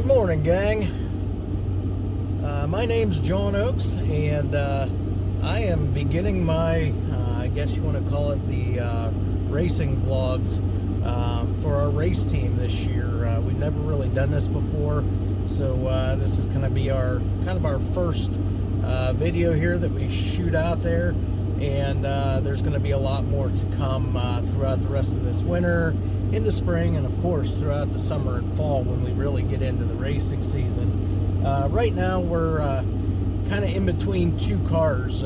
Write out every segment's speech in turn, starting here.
morning, gang. My name's John Oakes, and I am beginning my, I guess you want to call it the racing vlogs for our race team this year. We've never really done this before, so this is going to be our kind of our first video here that we shoot out there, and there's going to be a lot more to come throughout the rest of this winter, into spring, and of course throughout the summer and fall when we really get into the racing season. Right now we're kind of in between two cars.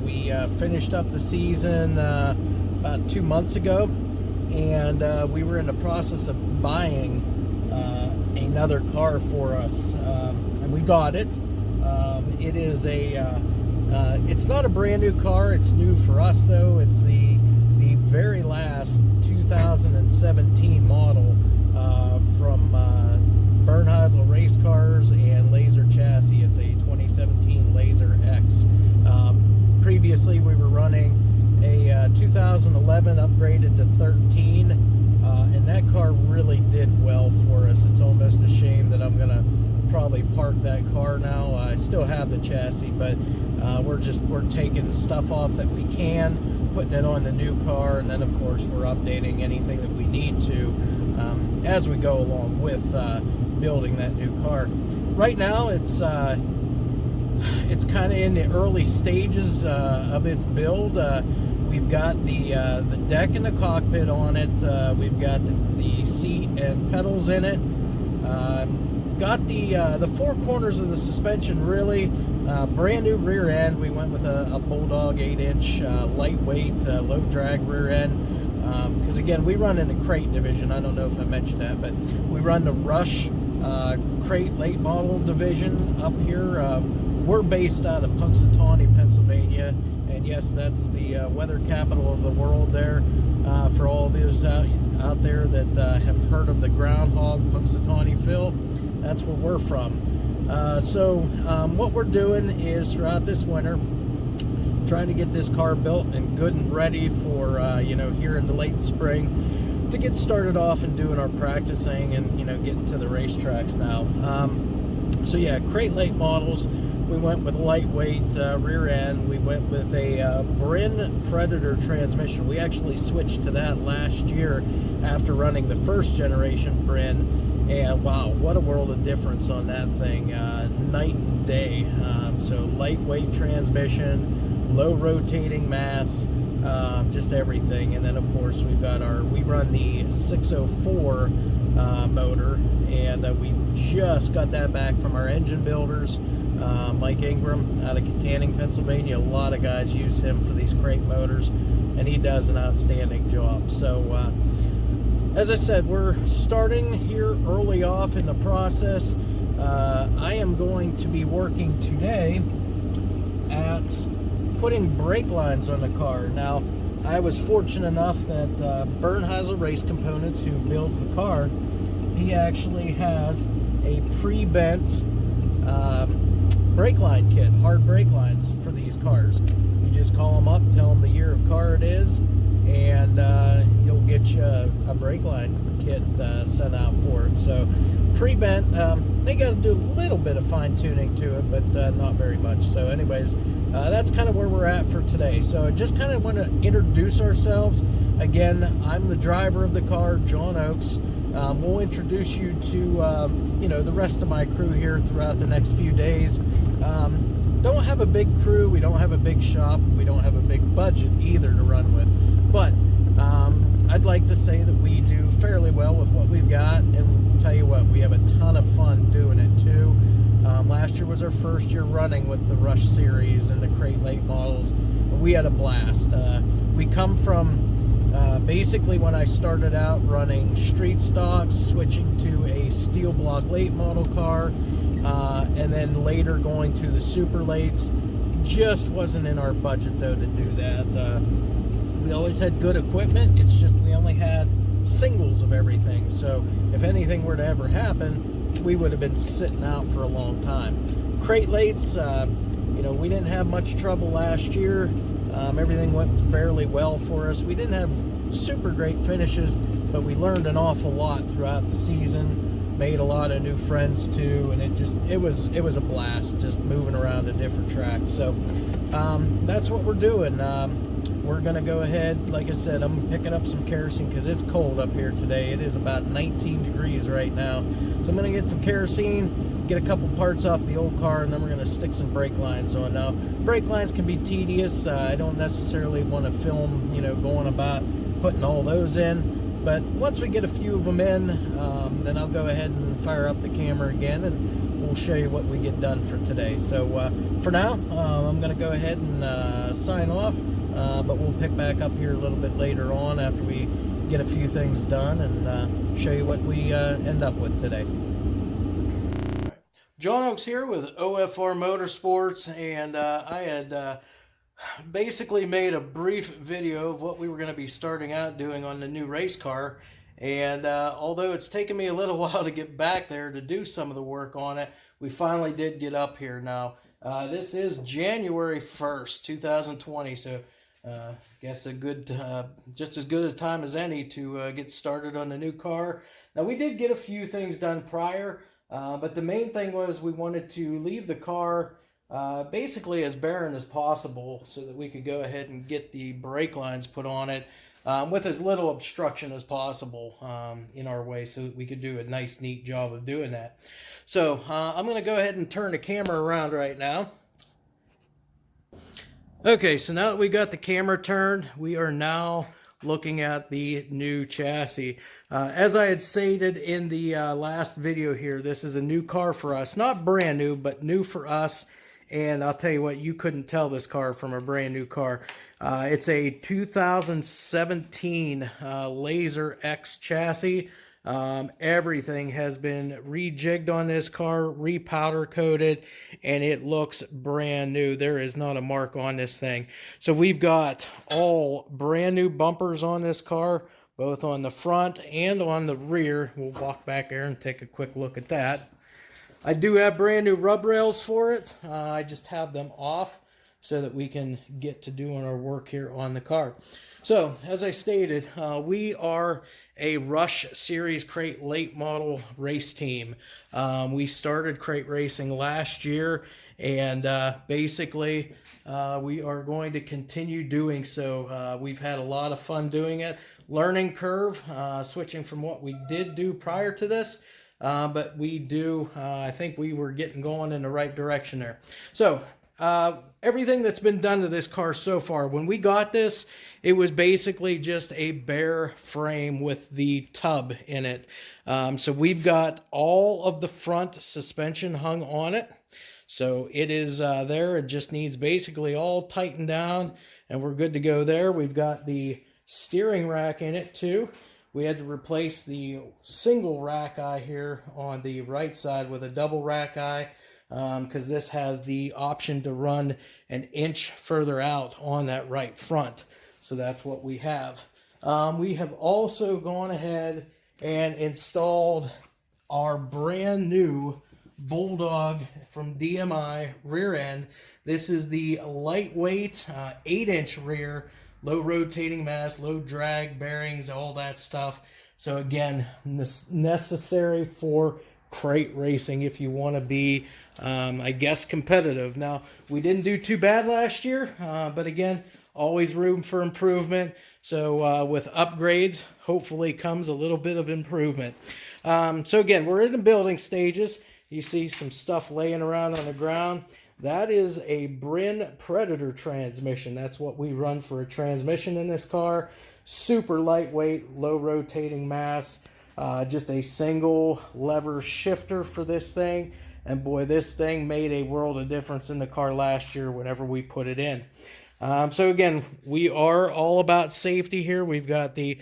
We finished up the season about 2 months ago, and we were in the process of buying another car for us, and we got it. It is it's not a brand new car. It's new for us though. It's the very last 2017 model from Bernheisel Race Cars and Laser Chassis. It's a 2017 Laser X. Previously we were running a 2011 upgraded to 13, and that car really did well for us. It's almost a shame that I'm gonna probably park that car now. I still have the chassis, but we're taking stuff off that we can, putting it on the new car, and then of course we're updating anything that we need to as we go along with building that new car. Right now it's kind of in the early stages of its build. We've got the deck and the cockpit on it. We've got the seat and pedals in it. Got the four corners of the suspension really. Brand new rear end. We went with a Bulldog 8-inch lightweight low drag rear end, because again we run in the crate division. I don't know if I mentioned that, but we run the Rush crate late model division up here. We're based out of Punxsutawney, Pennsylvania, and yes, that's the weather capital of the world there. For all those out there that have heard of the groundhog, Punxsutawney Phil, that's where we're from. So what we're doing is throughout this winter trying to get this car built and good and ready for here in the late spring to get started off and doing our practicing and getting to the racetracks now. So yeah, crate late models. We went with lightweight rear end. We went with a Brin Predator transmission. We actually switched to that last year after running the first generation Brin, and wow, what a world of difference on that thing, night and day. So lightweight transmission, low rotating mass, just everything. And then of course we run the 604 motor, and we just got that back from our engine builders. Mike Ingram out of Katanning, Pennsylvania. A lot of guys use him for these crate motors, and he does an outstanding job. So as I said, we're starting here early off in the process. I am going to be working today at putting brake lines on the car. Now, I was fortunate enough that Bernheisel Race Components, who builds the car, he actually has a pre-bent brake line kit, hard brake lines for these cars. You just call them up, tell them the year of car it is, and he'll get you a brake line kit sent out for it. So pre-bent, they got to do a little bit of fine tuning to it, but not very much. So anyways, that's kind of where we're at for today. So I just kind of want to introduce ourselves. Again, I'm the driver of the car, John Oakes. We'll introduce you to the rest of my crew here throughout the next few days. Don't have a big crew, we don't have a big shop, we don't have a big budget either to run with, but I'd like to say that we do fairly well with what we've got, and tell you what, we have a ton of fun doing it too. Last year was our first year running with the Rush series and the crate late models. We had a blast. We come from basically when I started out running street stocks, switching to a steel block late model car, and then later going to the super lates. Just wasn't in our budget though to do that. We always had good equipment, it's just we only had singles of everything, so if anything were to ever happen, we would have been sitting out for a long time. Crate lates, we didn't have much trouble last year. Everything went fairly well for us. We didn't have super great finishes, but we learned an awful lot throughout the season. made a lot of new friends too, and it was a blast just moving around to different tracks. So that's what we're doing. We're gonna go ahead, like I said, I'm picking up some kerosene because it's cold up here today. It is about 19 degrees right now. So I'm gonna get some kerosene, get a couple parts off the old car, and then we're gonna stick some brake lines on. Now, brake lines can be tedious. I don't necessarily want to film, going about putting all those in. But once we get a few of them in, then I'll go ahead and fire up the camera again, and we'll show you what we get done for today. So for now, I'm gonna go ahead and sign off. But we'll pick back up here a little bit later on after we get a few things done and show you what we end up with today. John Oaks here with OFR Motorsports, and I had basically made a brief video of what we were going to be starting out doing on the new race car. And although it's taken me a little while to get back there to do some of the work on it, we finally did get up here now. This is January 1st, 2020, so guess a good, just as good a time as any to get started on the new car. Now, we did get a few things done prior, but the main thing was we wanted to leave the car basically as barren as possible so that we could go ahead and get the brake lines put on it with as little obstruction as possible in our way, so that we could do a nice, neat job of doing that. So I'm going to go ahead and turn the camera around right now. Okay, so now that we got the camera turned, we are now looking at the new chassis. As I had stated in the last video here, this is a new car for us. Not brand new, but new for us. And I'll tell you what, you couldn't tell this car from a brand new car. It's a 2017 Laser X chassis. Everything has been rejigged on this car, repowder coated, and it looks brand new. There is not a mark on this thing. So we've got all brand new bumpers on this car, both on the front and on the rear. We'll walk back there and take a quick look at that. I do have brand new rub rails for it. I just have them off so that we can get to doing our work here on the car. So, as I stated, we are a Rush Series Crate late model race team. We started crate racing last year, and basically we are going to continue doing so. We've had a lot of fun doing it. Learning curve, switching from what we did do prior to this. But we do, I think we were getting going in the right direction there. So, everything that's been done to this car so far, when we got this, it was basically just a bare frame with the tub in it. So we've got all of the front suspension hung on it. So it is there. It just needs basically all tightened down, and we're good to go there. We've got the steering rack in it too. We had to replace the single rack eye here on the right side with a double rack eye because this has the option to run an inch further out on that right front. So that's what we have. We have also gone ahead and installed our brand new Bulldog from DMI rear end. This is the lightweight 8-inch rear, low rotating mass, low drag bearings, all that stuff. So again, necessary for crate racing if you want to be, I guess, competitive. Now, we didn't do too bad last year, but again, always room for improvement. So with upgrades, hopefully comes a little bit of improvement. So again, we're in the building stages. You see some stuff laying around on the ground. That is a Brin Predator transmission. That's what we run for a transmission in this car. Super lightweight, low rotating mass. Just a single lever shifter for this thing. And boy, this thing made a world of difference in the car last year whenever we put it in. So again, we are all about safety here. We've got the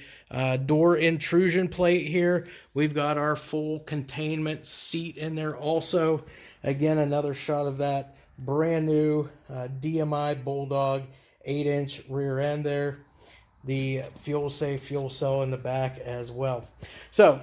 door intrusion plate here. We've got our full containment seat in there also. Again, another shot of that brand new DMI Bulldog 8-inch rear end there. The fuel safe fuel cell in the back as well. So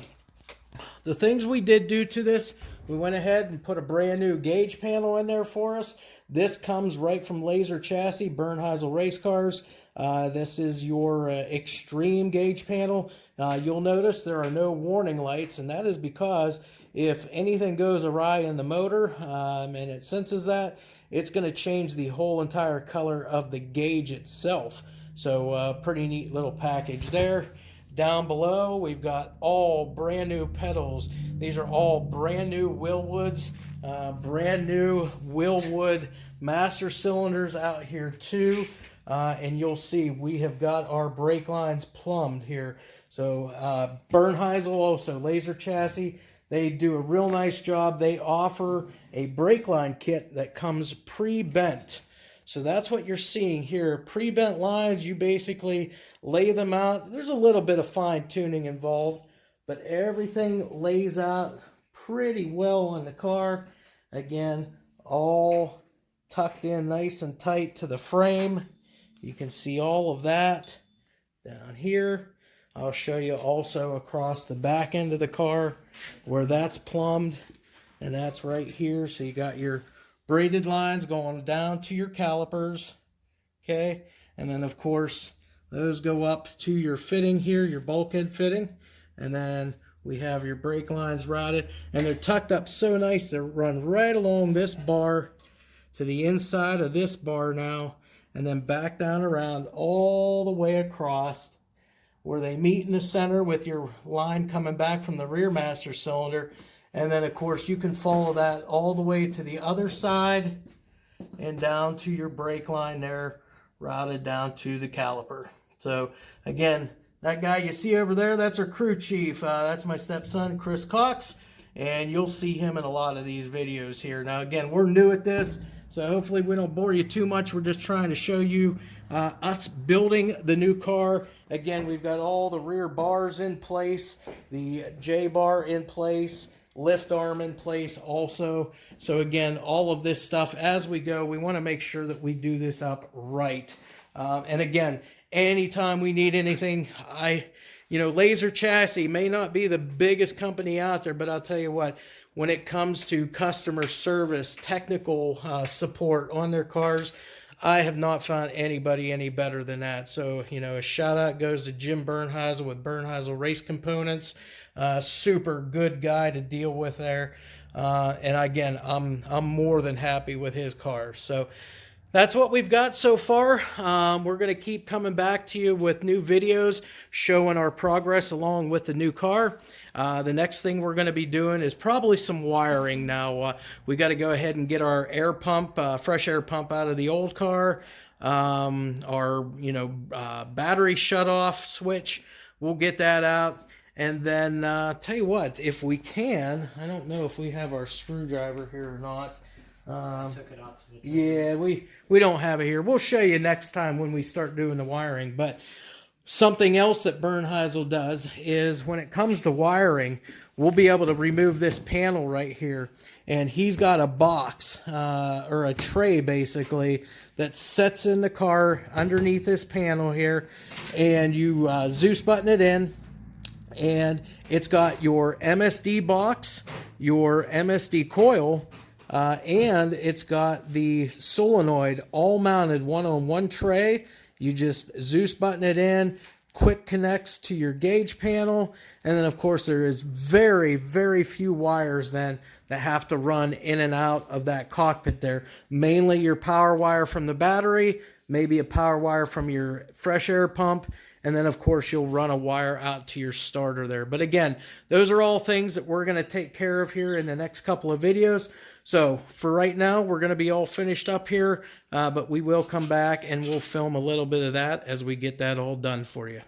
the things we did do to this, we went ahead and put a brand new gauge panel in there for us. This comes right from Laser Chassis, Bernheisel Race Cars. This is your extreme gauge panel. You'll notice there are no warning lights, and that is because if anything goes awry in the motor and it senses that, it's going to change the whole entire color of the gauge itself. So pretty neat little package there. Down below, we've got all brand new pedals. These are all brand new Willwoods, brand new Willwood master cylinders out here too. And you'll see we have got our brake lines plumbed here. So Bernheisel, also laser chassis, they do a real nice job. They offer a brake line kit that comes pre-bent. So that's what you're seeing here. Pre-bent lines, you basically lay them out. There's a little bit of fine tuning involved, but everything lays out pretty well on the car. Again, all tucked in nice and tight to the frame. You can see all of that down here. I'll show you also across the back end of the car where that's plumbed, and that's right here. So you got your braided lines going down to your calipers, okay? And then, of course, those go up to your fitting here, your bulkhead fitting. And then we have your brake lines routed, and they're tucked up so nice they run right along this bar to the inside of this bar now, and then back down around all the way across where they meet in the center with your line coming back from the rear master cylinder. And then, of course, you can follow that all the way to the other side and down to your brake line there, routed down to the caliper. So, again, that guy you see over there, that's our crew chief. That's my stepson, Chris Cox, and you'll see him in a lot of these videos here. Now, again, we're new at this, so hopefully we don't bore you too much. We're just trying to show you us building the new car. Again, we've got all the rear bars in place, the J-bar in place, lift arm in place also. So again, all of this stuff as we go, we want to make sure that we do this up right. And again, anytime we need anything, Laser Chassis may not be the biggest company out there, but I'll tell you what, when it comes to customer service, technical support on their cars, I have not found anybody any better than that. So, a shout out goes to Jim Bernheisel with Bernheisel Race Components. Super good guy to deal with there. And again, I'm more than happy with his car. So that's what we've got so far. We're going to keep coming back to you with new videos showing our progress along with the new car. The next thing we're going to be doing is probably some wiring now. We got to go ahead and get our air pump, fresh air pump out of the old car. Our battery shut-off switch, we'll get that out. And then tell you what, if we can, I don't know if we have our screwdriver here or not. I took it out to the Yeah, we don't have it here. We'll show you next time when we start doing the wiring. But something else that Bernheisel does is when it comes to wiring, we'll be able to remove this panel right here. And he's got a box or a tray basically that sets in the car underneath this panel here. And you Zeus button it in. And it's got your MSD box, your MSD coil, and it's got the solenoid all mounted one on one tray. You just Zeus button it in, quick connects to your gauge panel, and then of course there is very, very few wires then that have to run in and out of that cockpit there. Mainly your power wire from the battery, maybe a power wire from your fresh air pump, and then, of course, you'll run a wire out to your starter there. But again, those are all things that we're going to take care of here in the next couple of videos. So for right now, we're going to be all finished up here, but we will come back and we'll film a little bit of that as we get that all done for you.